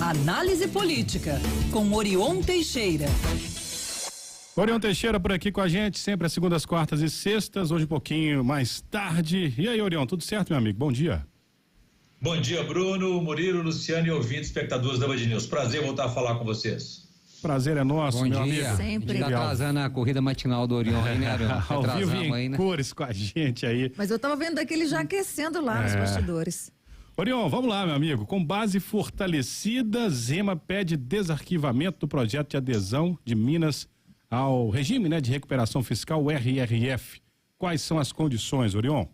Análise política, com Orion Teixeira. Orion Teixeira por aqui com a gente, sempre às segundas, quartas e sextas, hoje um pouquinho mais tarde. E aí, Orion, tudo certo, meu amigo? Bom dia. Bom dia, Bruno, Murilo, Luciano e ouvintes, espectadores da Band News. Prazer voltar a falar com vocês. Prazer é nosso, bom meu dia. amigo. Sempre. Tá atrasando a corrida matinal do Orion aí, né, Arion? Ao vivo e em cores com a gente aí. Mas eu tava vendo daquele já aquecendo lá nos bastidores. Orion, vamos lá, meu amigo. Com base fortalecida, Zema pede desarquivamento do projeto de adesão de Minas ao regime, né, de recuperação fiscal, o RRF. Quais são as condições, Orion?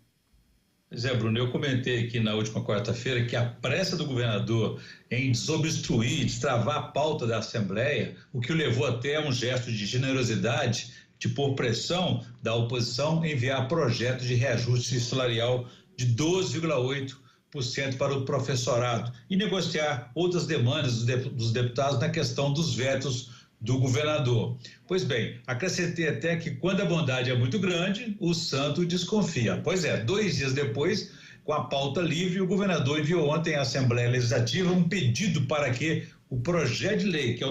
Zé Bruno, eu comentei aqui na última quarta-feira que a pressa do governador em desobstruir, destravar a pauta da Assembleia, o que o levou até a um gesto de generosidade, de pôr pressão da oposição em enviar projeto de reajuste salarial de 12,8% para o professorado e negociar outras demandas dos deputados na questão dos vetos do governador. Pois bem, acrescentei até que quando a bondade é muito grande, o santo desconfia. Pois é, 2 dias depois, com a pauta livre, o governador enviou ontem à Assembleia Legislativa um pedido para que o projeto de lei que o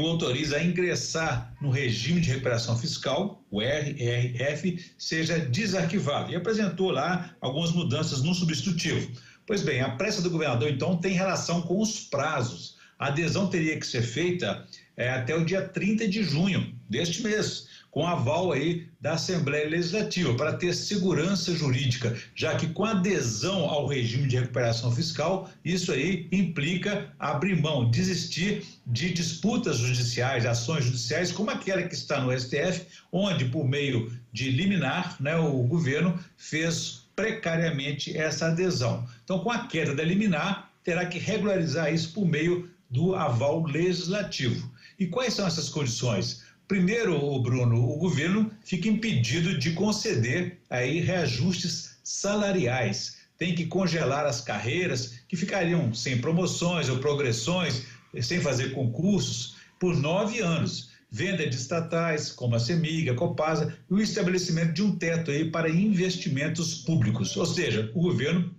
autoriza a ingressar no regime de recuperação fiscal, o RRF, seja desarquivado e apresentou lá algumas mudanças no substitutivo. Pois bem, a pressa do governador então tem relação com os prazos. A adesão teria que ser feita até o dia 30 de junho deste mês, com aval aí da Assembleia Legislativa, para ter segurança jurídica, já que com adesão ao regime de recuperação fiscal, isso aí implica abrir mão, desistir de disputas judiciais, ações judiciais, como aquela que está no STF, onde por meio de liminar, né, o governo fez precariamente essa adesão. Então, com a queda da liminar, terá que regularizar isso por meio do aval legislativo. E quais são essas condições? Primeiro, Bruno, o governo fica impedido de conceder aí reajustes salariais. Tem que congelar as carreiras que ficariam sem promoções ou progressões, sem fazer concursos, por 9 anos. Venda de estatais, como a CEMIG, a Copasa, e o estabelecimento de um teto aí para investimentos públicos. Ou seja, o governo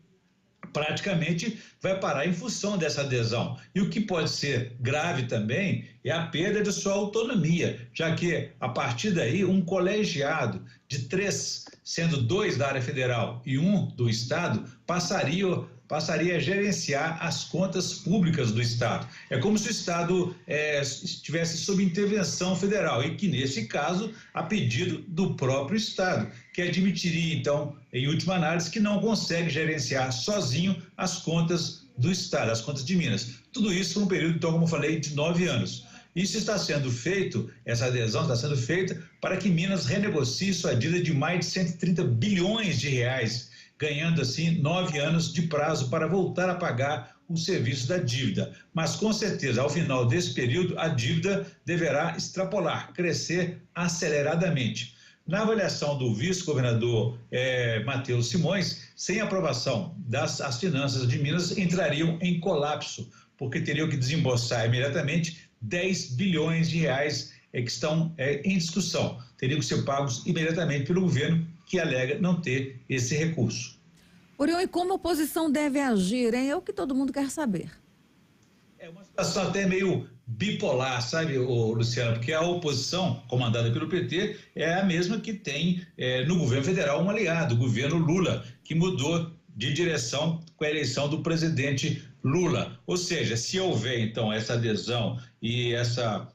praticamente vai parar em função dessa adesão. E o que pode ser grave também é a perda de sua autonomia, já que a partir daí um colegiado de 3, sendo 2 da área federal e 1 do estado, passaria a gerenciar as contas públicas do estado. É como se o estado estivesse sob intervenção federal e que nesse caso a pedido do próprio estado, que admitiria então, em última análise, que não consegue gerenciar sozinho as contas do estado, as contas de Minas. Tudo isso por um período, então, como eu falei, de 9 anos. Isso está sendo feito, essa adesão está sendo feita para que Minas renegocie sua dívida de mais de 130 bilhões de reais, ganhando assim 9 anos de prazo para voltar a pagar o serviço da dívida. Mas com certeza, ao final desse período, a dívida deverá extrapolar, crescer aceleradamente. Na avaliação do vice-governador Matheus Simões, sem aprovação as finanças de Minas entrariam em colapso, porque teriam que desembolsar imediatamente 10 bilhões de reais que estão em discussão. Teriam que ser pagos imediatamente pelo governo, que alega não ter esse recurso. Orion, e como a oposição deve agir, hein? É o que todo mundo quer saber. É uma situação até meio bipolar, sabe, Luciano, porque a oposição, comandada pelo PT, é a mesma que tem no governo federal um aliado, o governo Lula, que mudou de direção com a eleição do presidente Lula. Ou seja, se houver então essa adesão e essa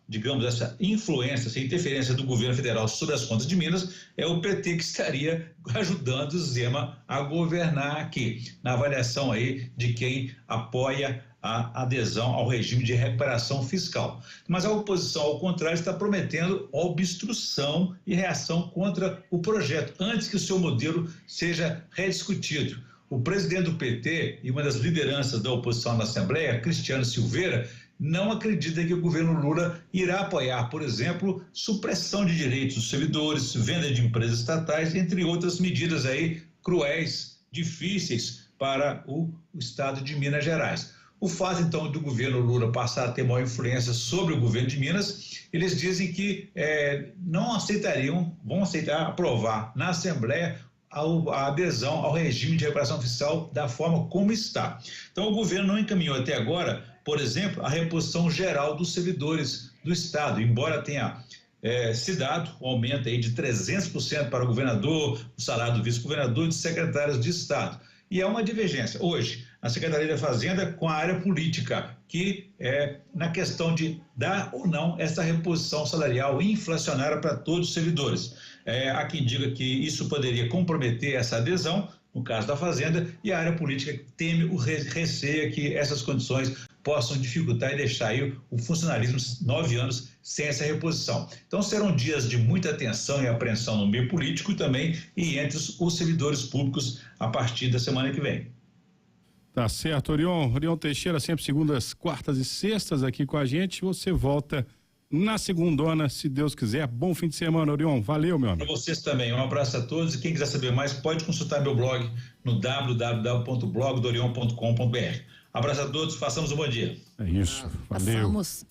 influência, essa interferência do governo federal sobre as contas de Minas, é o PT que estaria ajudando o Zema a governar aqui, na avaliação aí de quem apoia a adesão ao regime de recuperação fiscal. Mas a oposição, ao contrário, está prometendo obstrução e reação contra o projeto, antes que o seu modelo seja rediscutido. O presidente do PT e uma das lideranças da oposição na Assembleia, Cristiano Silveira, não acredita que o governo Lula irá apoiar, por exemplo, supressão de direitos dos servidores, venda de empresas estatais, entre outras medidas aí cruéis, difíceis para o estado de Minas Gerais. O fato, então, do governo Lula passar a ter maior influência sobre o governo de Minas, eles dizem que vão aceitar aprovar na Assembleia a adesão ao regime de recuperação fiscal da forma como está. Então, o governo não encaminhou até agora por exemplo, a reposição geral dos servidores do Estado, embora tenha se dado um aumento aí de 300% para o governador, o salário do vice-governador e de secretários de Estado. E é uma divergência hoje na Secretaria da Fazenda com a área política, que na questão de dar ou não essa reposição salarial inflacionária para todos os servidores. Há quem diga que isso poderia comprometer essa adesão, no caso da Fazenda, e a área política teme receia que essas condições possam dificultar e deixar aí o funcionalismo 9 anos sem essa reposição. Então serão dias de muita tensão e apreensão no meio político também e entre os servidores públicos a partir da semana que vem. Tá certo, Orion Teixeira, sempre segundas, quartas e sextas aqui com a gente. Você volta na segundona, se Deus quiser. Bom fim de semana, Orion. Valeu, meu amigo. Para vocês também. Um abraço a todos e quem quiser saber mais pode consultar meu blog no www.blogdorion.com.br. Abraço a todos, façamos um bom dia. É isso, valeu. Passamos.